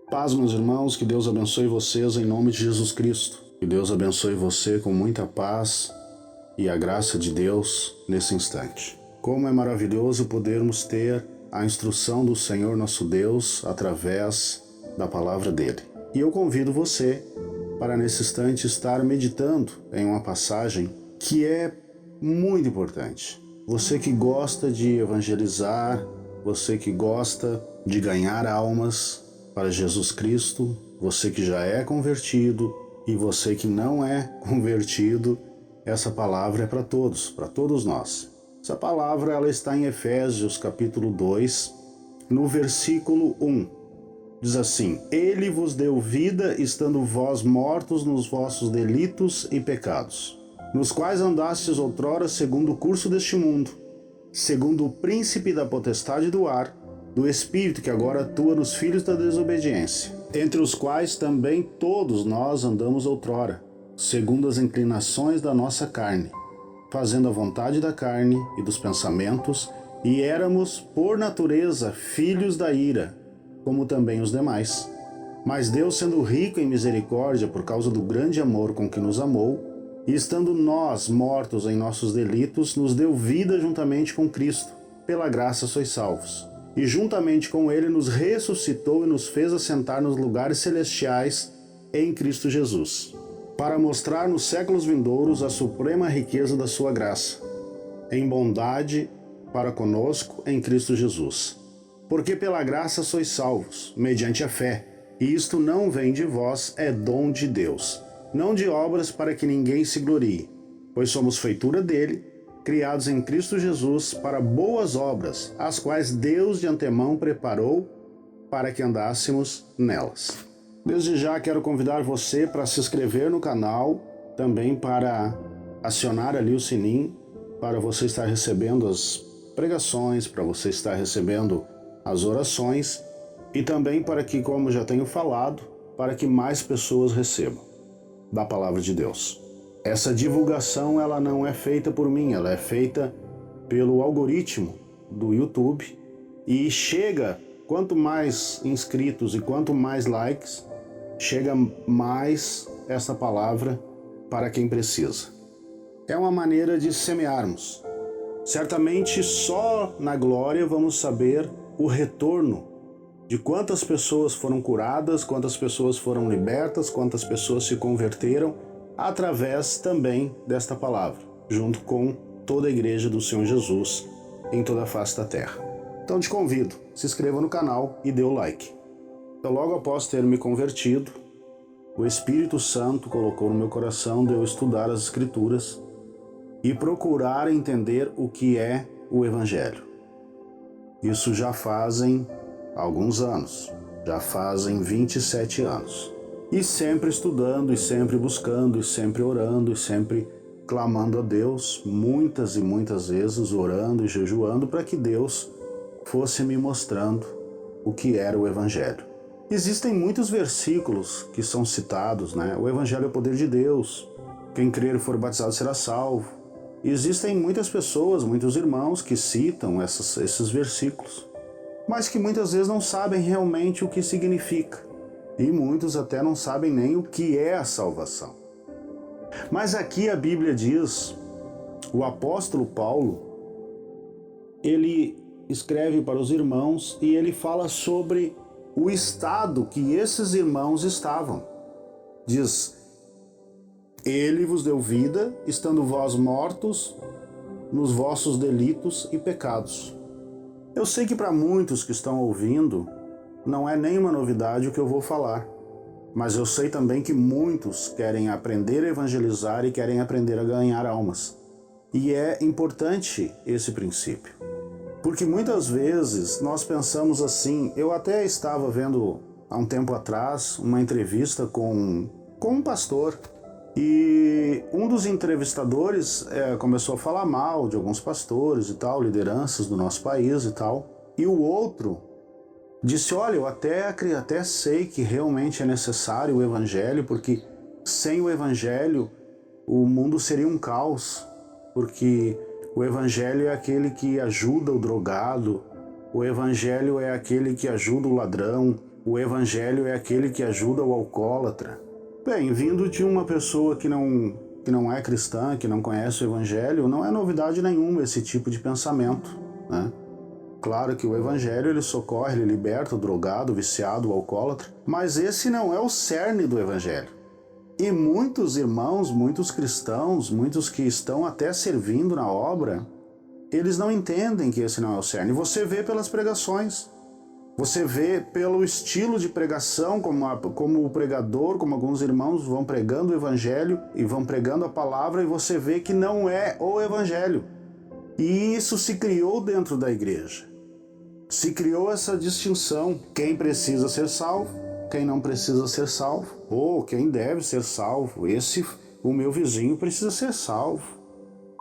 Paz, meus irmãos, que Deus abençoe vocês em nome de Jesus Cristo. Que Deus abençoe você com muita paz e a graça de Deus nesse instante. Como é maravilhoso podermos ter a instrução do Senhor nosso Deus através da palavra dele. E eu convido você para nesse instante estar meditando em uma passagem que é muito importante. Você que gosta de evangelizar, você que gosta de ganhar almas para Jesus Cristo, você que já é convertido e você que não é convertido, essa palavra é para todos nós. Essa palavra ela está em Efésios capítulo 2, no versículo 1. Diz assim: Ele vos deu vida, estando vós mortos nos vossos delitos e pecados, nos quais andastes outrora segundo o curso deste mundo, segundo o príncipe da potestade do ar, do Espírito que agora atua nos filhos da desobediência, entre os quais também todos nós andamos outrora, segundo as inclinações da nossa carne, fazendo a vontade da carne e dos pensamentos, e éramos, por natureza, filhos da ira, como também os demais. Mas Deus, sendo rico em misericórdia por causa do grande amor com que nos amou, e estando nós mortos em nossos delitos, nos deu vida juntamente com Cristo. Pela graça sois salvos. E juntamente com ele nos ressuscitou e nos fez assentar nos lugares celestiais em Cristo Jesus, para mostrar nos séculos vindouros a suprema riqueza da sua graça, em bondade para conosco em Cristo Jesus. Porque pela graça sois salvos, mediante a fé, e isto não vem de vós, é dom de Deus, não de obras para que ninguém se glorie, pois somos feitura dele, criados em Cristo Jesus para boas obras, as quais Deus de antemão preparou para que andássemos nelas. Desde já quero convidar você para se inscrever no canal, também para acionar ali o sininho, para você estar recebendo as pregações, para você estar recebendo as orações e também para que, como já tenho falado, para que mais pessoas recebam da palavra de Deus. Essa divulgação ela não é feita por mim, ela é feita pelo algoritmo do YouTube e chega, quanto mais inscritos e quanto mais likes, chega mais essa palavra para quem precisa. É uma maneira de semearmos. Certamente só na glória vamos saber o retorno de quantas pessoas foram curadas, quantas pessoas foram libertas, quantas pessoas se converteram, através também desta palavra, junto com toda a igreja do Senhor Jesus em toda a face da terra. Então te convido, se inscreva no canal e dê o like. Então, logo após ter me convertido, o Espírito Santo colocou no meu coração de eu estudar as Escrituras e procurar entender o que é o Evangelho. Isso já fazem alguns anos, já fazem 27 anos. E sempre estudando, e sempre buscando, e sempre orando, e sempre clamando a Deus, muitas e muitas vezes orando e jejuando para que Deus fosse me mostrando o que era o Evangelho. Existem muitos versículos que são citados, né? O Evangelho é o poder de Deus, quem crer e for batizado será salvo. E existem muitas pessoas, muitos irmãos que citam esses versículos, mas que muitas vezes não sabem realmente o que significa. E muitos até não sabem nem o que é a salvação. Mas aqui a Bíblia diz, o apóstolo Paulo, ele escreve para os irmãos e ele fala sobre o estado que esses irmãos estavam. Diz: Ele vos deu vida, estando vós mortos nos vossos delitos e pecados. Eu sei que para muitos que estão ouvindo, não é nenhuma novidade o que eu vou falar, mas eu sei também que muitos querem aprender a evangelizar e querem aprender a ganhar almas. E é importante esse princípio, porque muitas vezes nós pensamos assim. Eu até estava vendo há um tempo atrás uma entrevista com um pastor, e um dos entrevistadores começou a falar mal de alguns pastores e tal, lideranças do nosso país e tal, e o outro disse: olha, eu até sei que realmente é necessário o Evangelho, porque sem o Evangelho o mundo seria um caos, porque o Evangelho é aquele que ajuda o drogado, o Evangelho é aquele que ajuda o ladrão, o evangelho é aquele que ajuda o alcoólatra. Bem, vindo de uma pessoa que não é cristã, que não conhece o evangelho, não é novidade nenhuma esse tipo de pensamento, né? Claro que o evangelho ele socorre, ele liberta o drogado, o viciado, o alcoólatra, mas esse não é o cerne do evangelho. E muitos irmãos, muitos cristãos, muitos que estão até servindo na obra, eles não entendem que esse não é o cerne. Você vê pelas pregações, você vê pelo estilo de pregação, como o pregador, como alguns irmãos vão pregando o evangelho e vão pregando a palavra, e você vê que não é o evangelho. E isso se criou dentro da igreja. Se criou essa distinção, quem precisa ser salvo, quem não precisa ser salvo, ou quem deve ser salvo. O meu vizinho precisa ser salvo,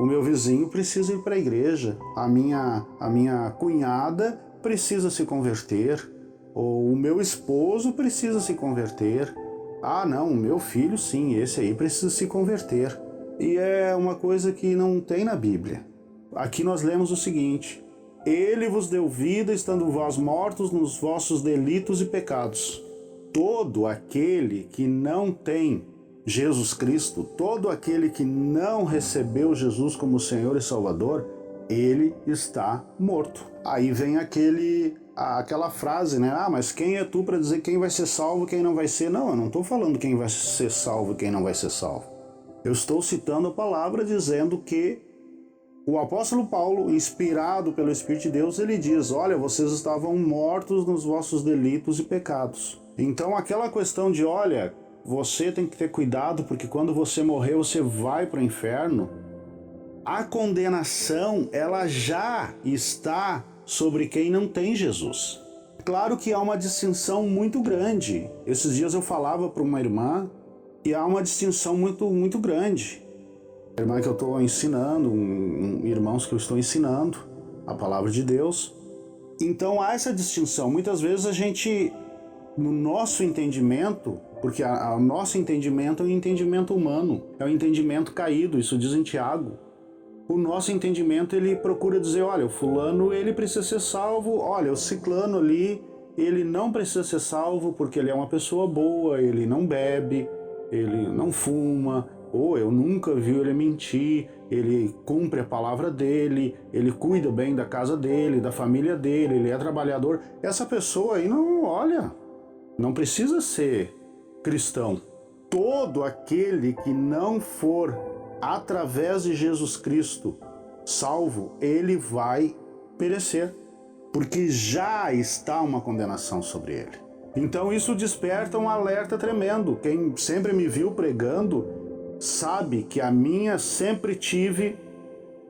o meu vizinho precisa ir para a igreja, a minha cunhada precisa se converter, ou o meu esposo precisa se converter. Ah não, o meu filho sim, esse aí precisa se converter. E é uma coisa que não tem na Bíblia. Aqui nós lemos o seguinte: Ele vos deu vida, estando vós mortos nos vossos delitos e pecados. Todo aquele que não tem Jesus Cristo, todo aquele que não recebeu Jesus como Senhor e Salvador, ele está morto. Aí vem aquela frase, né? Ah, mas quem é tu para dizer quem vai ser salvo e quem não vai ser? Não, eu não estou falando quem vai ser salvo e quem não vai ser salvo. Eu estou citando a palavra dizendo que o apóstolo Paulo, inspirado pelo Espírito de Deus, ele diz: olha, vocês estavam mortos nos vossos delitos e pecados. Então aquela questão de, olha, você tem que ter cuidado porque quando você morrer você vai para o inferno, a condenação ela já está sobre quem não tem Jesus. Claro que há uma distinção muito grande. Esses dias eu falava para uma irmã e há uma distinção muito grande. A irmã que eu estou ensinando, irmãos que eu estou ensinando a palavra de Deus. Então há essa distinção. Muitas vezes a gente, no nosso entendimento, porque o nosso entendimento é um entendimento humano, é um entendimento caído, isso diz em Tiago. O nosso entendimento ele procura dizer, olha, o fulano ele precisa ser salvo, olha, o ciclano ali, ele não precisa ser salvo porque ele é uma pessoa boa, ele não bebe, ele não fuma, ou eu nunca vi ele mentir, ele cumpre a palavra dele, ele cuida bem da casa dele, da família dele, ele é trabalhador. Essa pessoa aí não, olha, não precisa ser cristão. Todo aquele que não for através de Jesus Cristo salvo, ele vai perecer, porque já está uma condenação sobre ele. Então isso desperta um alerta tremendo. Quem sempre me viu pregando sabe que a minha sempre tive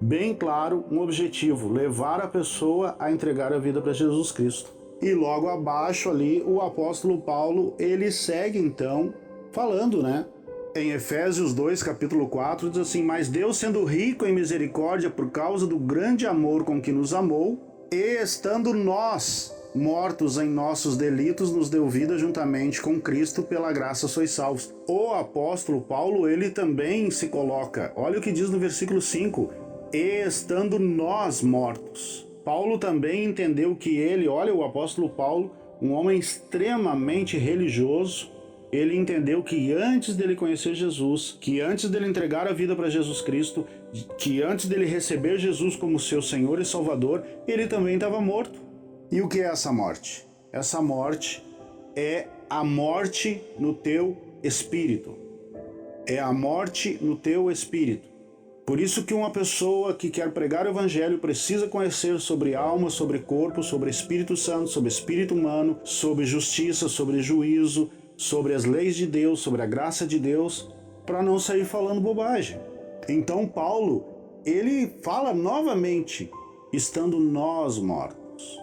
bem claro um objetivo: levar a pessoa a entregar a vida para Jesus Cristo. E logo abaixo ali o apóstolo Paulo, ele segue então falando, né? Em Efésios 2, capítulo 4, diz assim: mas Deus, sendo rico em misericórdia por causa do grande amor com que nos amou, e estando nós mortos em nossos delitos, nos deu vida juntamente com Cristo, pela graça sois salvos. O apóstolo Paulo, ele também se coloca, olha o que diz no versículo 5, e estando nós mortos. Paulo também entendeu que ele, olha, o apóstolo Paulo, um homem extremamente religioso, ele entendeu que antes dele conhecer Jesus, que antes dele entregar a vida para Jesus Cristo, que antes dele receber Jesus como seu Senhor e Salvador, ele também estava morto. E o que é essa morte? Essa morte é a morte no teu espírito. É a morte no teu espírito. Por isso que uma pessoa que quer pregar o Evangelho precisa conhecer sobre alma, sobre corpo, sobre Espírito Santo, sobre espírito humano, sobre justiça, sobre juízo, sobre as leis de Deus, sobre a graça de Deus, para não sair falando bobagem. Então Paulo, ele fala novamente, estando nós mortos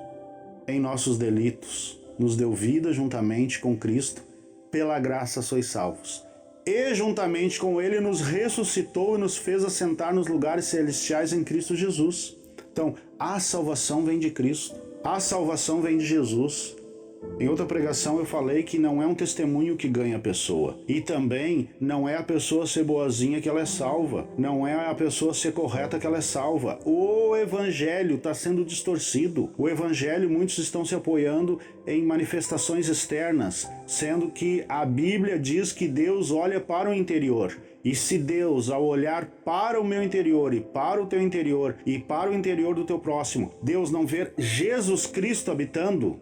em nossos delitos, nos deu vida juntamente com Cristo, pela graça sois salvos. E juntamente com ele nos ressuscitou e nos fez assentar nos lugares celestiais em Cristo Jesus. Então, a salvação vem de Cristo, a salvação vem de Jesus. Em outra pregação eu falei que não é um testemunho que ganha a pessoa. E também não é a pessoa ser boazinha que ela é salva. Não é a pessoa ser correta que ela é salva. O evangelho está sendo distorcido. O evangelho, muitos estão se apoiando em manifestações externas, sendo que a Bíblia diz que Deus olha para o interior. E se Deus, ao olhar para o meu interior e para o teu interior e para o interior do teu próximo, Deus não ver Jesus Cristo habitando,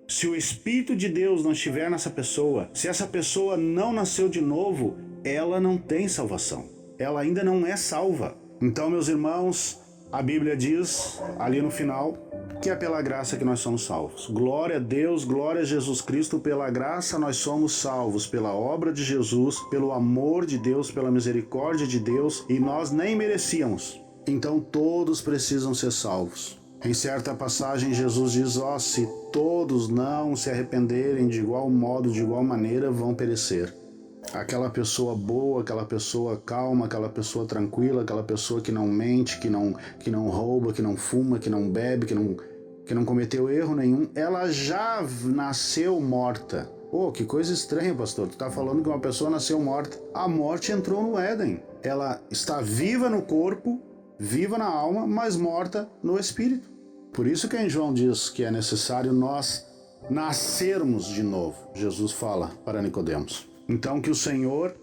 se o Espírito de Deus não estiver nessa pessoa, se essa pessoa não nasceu de novo, ela não tem salvação. Ela ainda não é salva. Então, meus irmãos, a Bíblia diz, ali no final, que é pela graça que nós somos salvos. Glória a Deus, glória a Jesus Cristo, pela graça nós somos salvos, pela obra de Jesus, pelo amor de Deus, pela misericórdia de Deus, e nós nem merecíamos. Então todos precisam ser salvos. Em certa passagem, Jesus diz, se todos não se arrependerem de igual modo, de igual maneira, vão perecer. Aquela pessoa boa, aquela pessoa calma, aquela pessoa tranquila, aquela pessoa que não mente, que não rouba, que não fuma, que não bebe, que não cometeu erro nenhum, ela já nasceu morta. Que coisa estranha, pastor. Tu tá falando que uma pessoa nasceu morta. A morte entrou no Éden. Ela está viva no corpo, viva na alma, mas morta no espírito. Por isso que em João diz que é necessário nós nascermos de novo. Jesus fala para Nicodemos. Então que o Senhor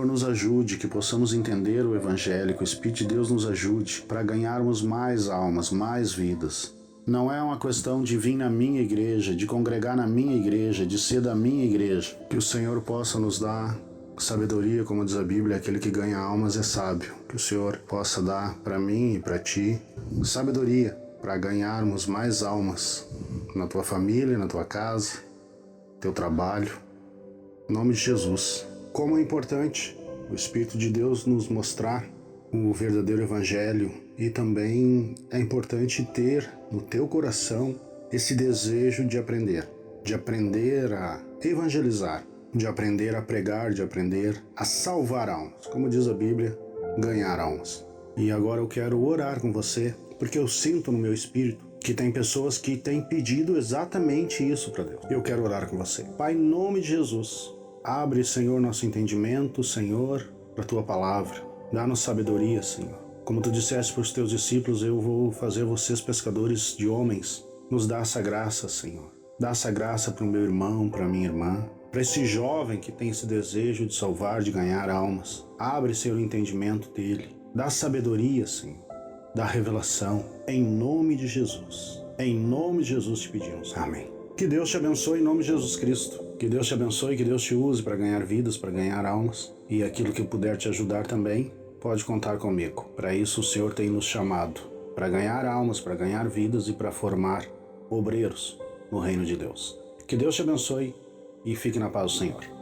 nos ajude, que possamos entender o Evangelho, que o Espírito de Deus nos ajude para ganharmos mais almas, mais vidas. Não é uma questão de vir na minha igreja, de congregar na minha igreja, de ser da minha igreja. Que o Senhor possa nos dar sabedoria, como diz a Bíblia, aquele que ganha almas é sábio. Que o Senhor possa dar para mim e para ti sabedoria para ganharmos mais almas na tua família, na tua casa, teu trabalho. Em nome de Jesus. Como é importante o Espírito de Deus nos mostrar o verdadeiro Evangelho, e também é importante ter no teu coração esse desejo de aprender a evangelizar, de aprender a pregar, de aprender a salvar almas. Como diz a Bíblia, ganhar almas. E agora eu quero orar com você, porque eu sinto no meu espírito que tem pessoas que têm pedido exatamente isso para Deus. Eu quero orar com você. Pai, em nome de Jesus, abre, Senhor, nosso entendimento, Senhor, para a Tua palavra. Dá-nos sabedoria, Senhor. Como Tu disseste para os Teus discípulos, eu vou fazer vocês pescadores de homens. Nos dá essa graça, Senhor. Dá essa graça para o meu irmão, para a minha irmã, para esse jovem que tem esse desejo de salvar, de ganhar almas. Abre, Senhor, o entendimento dele. Dá sabedoria, Senhor. Dá revelação. Em nome de Jesus. Em nome de Jesus te pedimos. Amém. Que Deus te abençoe em nome de Jesus Cristo. Que Deus te abençoe, que Deus te use para ganhar vidas, para ganhar almas. E aquilo que eu puder te ajudar também, pode contar comigo. Para isso o Senhor tem nos chamado. Para ganhar almas, para ganhar vidas e para formar obreiros no reino de Deus. Que Deus te abençoe e fique na paz do Senhor.